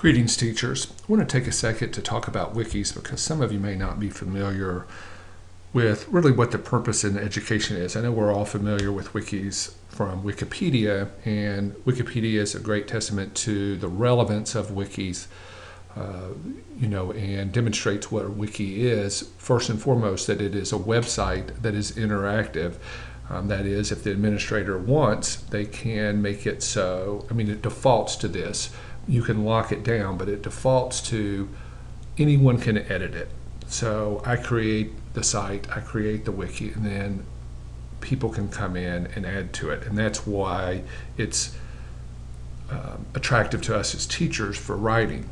Greetings, teachers. I want to take a second to talk about wikis because some of you may not be familiar with really what the purpose in education is. I know we're all familiar with wikis from Wikipedia, and Wikipedia is a great testament to the relevance of wikis, and demonstrates what a wiki is. First and foremost, that it is a website that is interactive. That is, if the administrator wants, they can make it so, it defaults to this. You can lock it down, but it defaults to anyone can edit it. So I create the site, I create the wiki, and then people can come in and add to it. And that's why it's attractive to us as teachers for writing.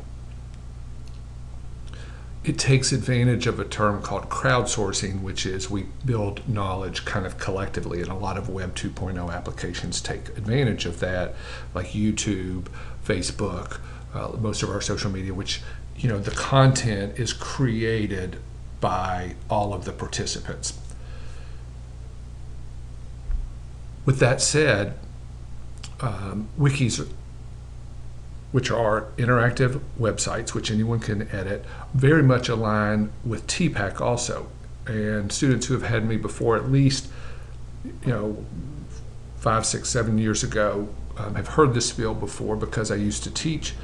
It takes advantage of a term called crowdsourcing, which is we build knowledge kind of collectively, and a lot of Web 2.0 applications take advantage of that, like YouTube, Facebook, most of our social media, which, the content is created by all of the participants. With that said, wikis, which are interactive websites which anyone can edit, very much align with TPAC also. And students who have had me before, at least 5, 6, 7 years ago, have heard this spiel before because I used to teach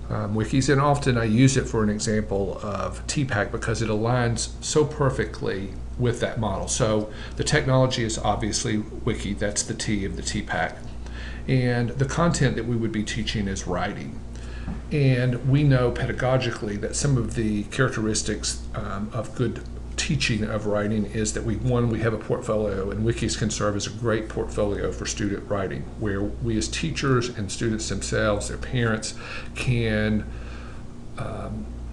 wikis, and often I use it for an example of TPAC because it aligns so perfectly with that model. So the technology is obviously wiki, that's the T of the TPAC. And the content that we would be teaching is writing. And we know pedagogically that some of the characteristics of good teaching of writing is that we have a portfolio, and wikis can serve as a great portfolio for student writing, where we as teachers and students themselves, their parents, can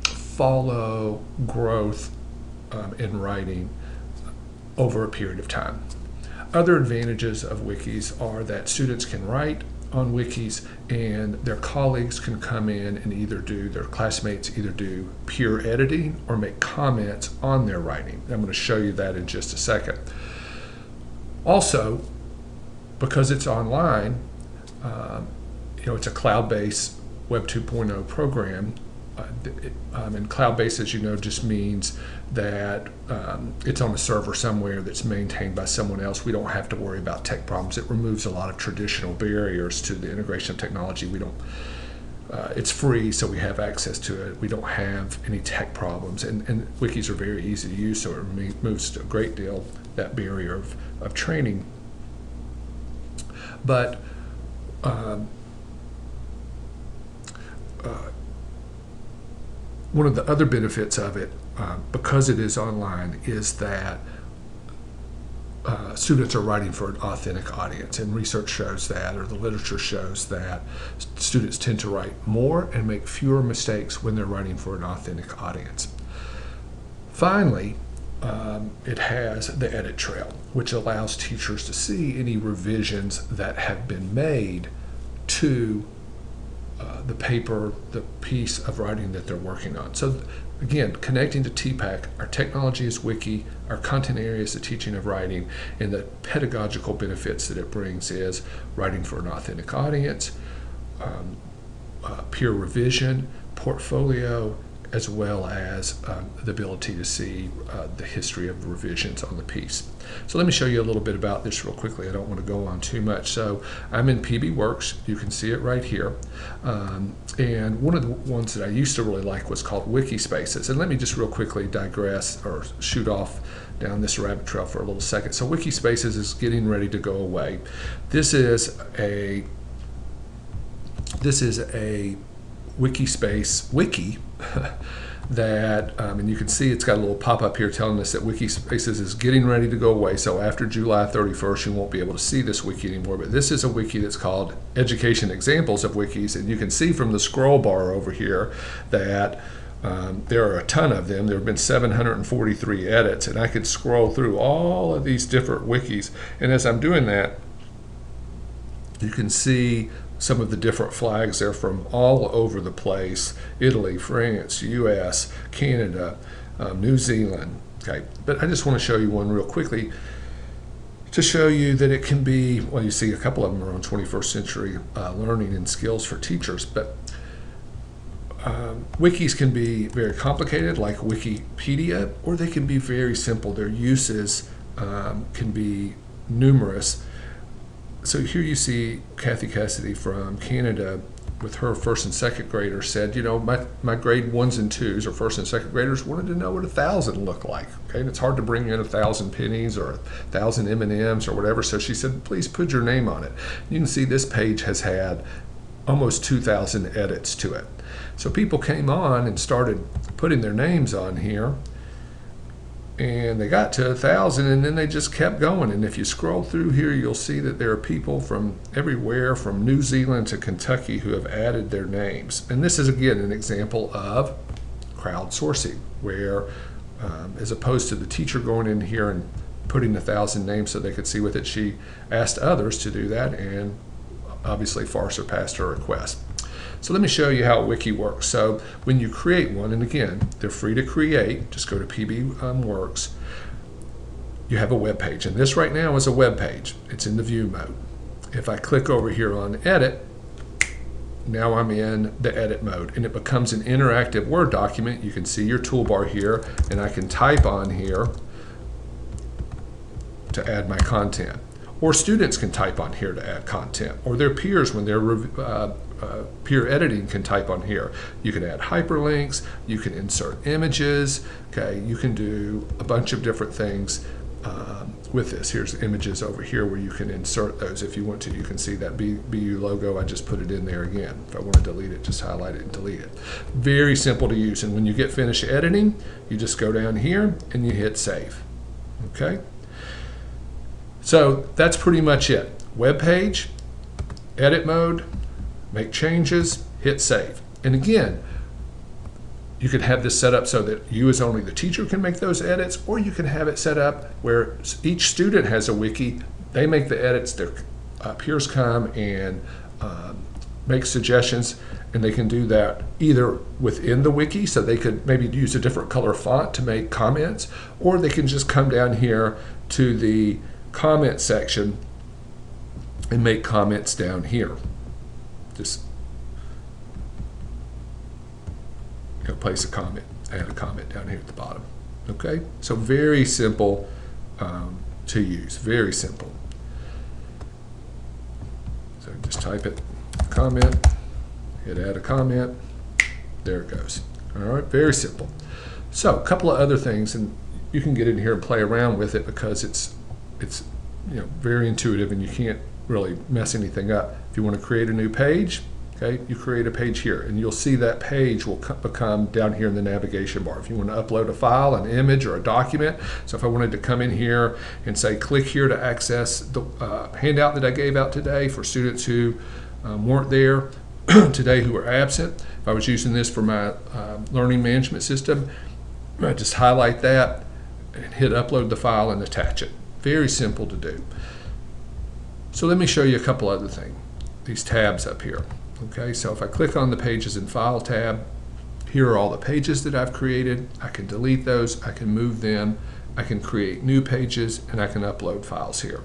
follow growth in writing over a period of time. Other advantages of wikis are that students can write on wikis and their colleagues can come in and their classmates either do peer editing or make comments on their writing. I'm going to show you that in just a second. Also, because it's online, it's a cloud-based Web 2.0 program. And cloud-based, as you know, just means that it's on a server somewhere that's maintained by someone else. We don't have to worry about tech problems. It removes a lot of traditional barriers to the integration of technology. It's free, so we have access to it. We don't have any tech problems, and wikis are very easy to use, so it removes a great deal that barrier of training. But one of the other benefits of it, because it is online, is that students are writing for an authentic audience, and research shows that, or the literature shows that students tend to write more and make fewer mistakes when they're writing for an authentic audience. Finally, it has the edit trail, which allows teachers to see any revisions that have been made to the paper, the piece of writing that they're working on. So again, connecting to TPAC, our technology is wiki, our content area is the teaching of writing, and the pedagogical benefits that it brings is writing for an authentic audience, peer revision, portfolio, as well as the ability to see the history of revisions on the piece. So let me show you a little bit about this real quickly. I don't want to go on too much. So I'm in PB Works. You can see it right here. And one of the ones that I used to really like was called Wiki Spaces. And let me just real quickly digress or shoot off down this rabbit trail for a little second. So Wiki Spaces is getting ready to go away. This is a Wiki Space wiki that, and you can see it's got a little pop-up here telling us that Wiki Spaces is getting ready to go away. So after July 31st, you won't be able to see this wiki anymore. But this is a wiki that's called Education Examples of Wikis, and you can see from the scroll bar over here that there are a ton of them. There have been 743 edits, and I could scroll through all of these different wikis. And as I'm doing that, you can see some of the different flags there from all over the place: Italy, France, US, Canada, New Zealand. Okay, but I just want to show you one real quickly to show you that it can be, well, you see a couple of them are on 21st century learning and skills for teachers, but Wikis can be very complicated, like Wikipedia, or they can be very simple. Their uses can be numerous. So here you see Kathy Cassidy from Canada with her first and second graders said, you know, my grade 1s and 2s, or first and second graders, wanted to know what 1,000 looked like. Okay, and it's hard to bring in 1,000 pennies or 1,000 M&Ms or whatever. So she said, please put your name on it. You can see this page has had almost 2,000 edits to it. So people came on and started putting their names on here, and they got to 1,000, and then they just kept going. And if you scroll through here, you'll see that there are people from everywhere, from New Zealand to Kentucky, who have added their names. And this is, again, an example of crowdsourcing, where as opposed to the teacher going in here and putting 1,000 names so they could see with it, she asked others to do that, and obviously far surpassed her request. So let me show you how Wiki works. So when you create one, and again, they're free to create, just go to PB Works, you have a web page. And this right now is a web page. It's in the view mode. If I click over here on edit, now I'm in the edit mode, and it becomes an interactive Word document. You can see your toolbar here, and I can type on here to add my content. Or students can type on here to add content, or their peers, when they're peer editing, can type on here. You can add hyperlinks, you can insert images, okay, you can do a bunch of different things with this. Here's images over here where you can insert those if you want to. You can see that BU logo, I just put it in there again. If I want to delete it, just highlight it and delete it. Very simple to use, and when you get finished editing, you just go down here and you hit save, okay? So that's pretty much it. Web page, edit mode, make changes, hit save. And again, you could have this set up so that you as only the teacher can make those edits, or you can have it set up where each student has a wiki, they make the edits, their peers come and make suggestions, and they can do that either within the wiki, so they could maybe use a different color font to make comments, or they can just come down here to the comment section and make comments down here. Just place a comment, add a comment down here at the bottom. Okay, so very simple to use, very simple. So just type it, comment, hit add a comment, there it goes. All right, very simple. So a couple of other things, and you can get in here and play around with it because it's very intuitive and you can't really mess anything up. If you want to create a new page, okay, you create a page here, and you'll see that page will become down here in the navigation bar. If you want to upload a file, an image, or a document, so if I wanted to come in here and say click here to access the handout that I gave out today for students who weren't there today, who were absent, if I was using this for my learning management system, I just highlight that and hit upload the file and attach it. Very simple to do. So let me show you a couple other things. These tabs up here. Okay, so if I click on the Pages and File tab, here are all the pages that I've created. I can delete those, I can move them, I can create new pages, and I can upload files here.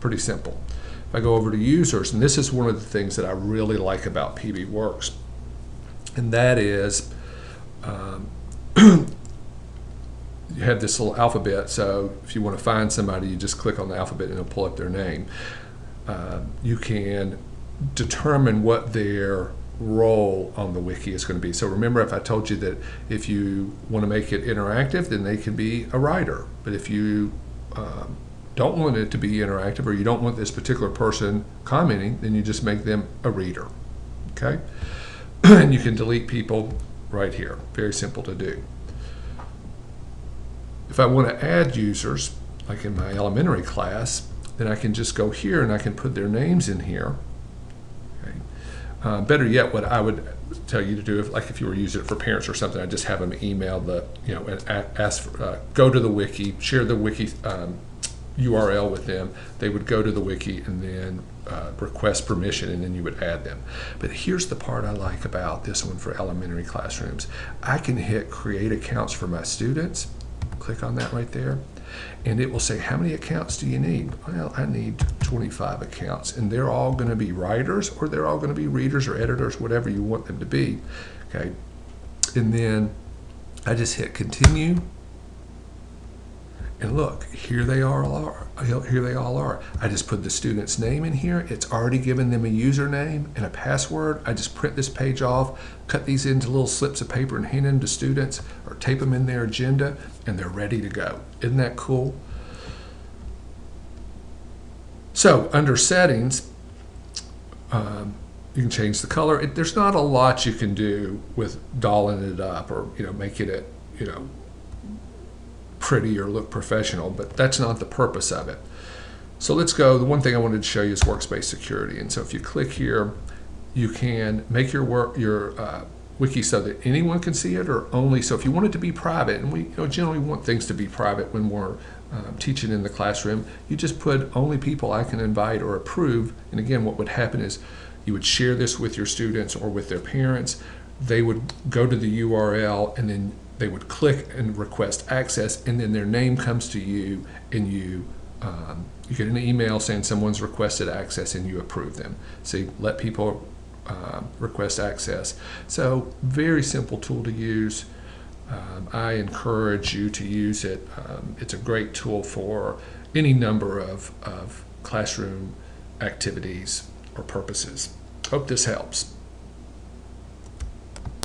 Pretty simple. If I go over to Users, and this is one of the things that I really like about PB Works, and that is you have this little alphabet, so if you want to find somebody, you just click on the alphabet and it'll pull up their name. You can determine what their role on the wiki is going to be. So remember, if I told you that if you want to make it interactive, then they can be a writer. But if you don't want it to be interactive, or you don't want this particular person commenting, then you just make them a reader. Okay? And you can delete people right here. Very simple to do. If I want to add users, like in my elementary class, then I can just go here and I can put their names in here. Okay. Better yet, what I would tell you to do, if you were using it for parents or something, I'd just have them email the, and ask for, go to the wiki, share the wiki URL with them. They would go to the wiki and then request permission, and then you would add them. But here's the part I like about this one for elementary classrooms. I can hit create accounts for my students. Click on that right there. and it will say, how many accounts do you need? Well, I need 25 accounts, and they're all going to be writers, or they're all going to be readers or editors, whatever you want them to be. Okay, and then I just hit continue, and look, here they all are. I just put the student's name in here. It's already given them a username and a password. I just print this page off, cut these into little slips of paper and hand them to students or tape them in their agenda, and they're ready to go. Isn't that cool? So under settings, you can change the color. There's not a lot you can do with dolling it up or making it pretty or look professional, but that's not the purpose of it. So let's go. The one thing I wanted to show you is workspace security. And so if you click here, you can make your wiki so that anyone can see it, or only so if you want it to be private, and we generally want things to be private when we're teaching in the classroom, you just put only people I can invite or approve. And again, what would happen is you would share this with your students or with their parents. They would go to the URL, and then they would click and request access, and then their name comes to you, and you get an email saying someone's requested access, and you approve them. So let people request access. So very simple tool to use. I encourage you to use it. It's a great tool for any number of classroom activities or purposes. Hope this helps.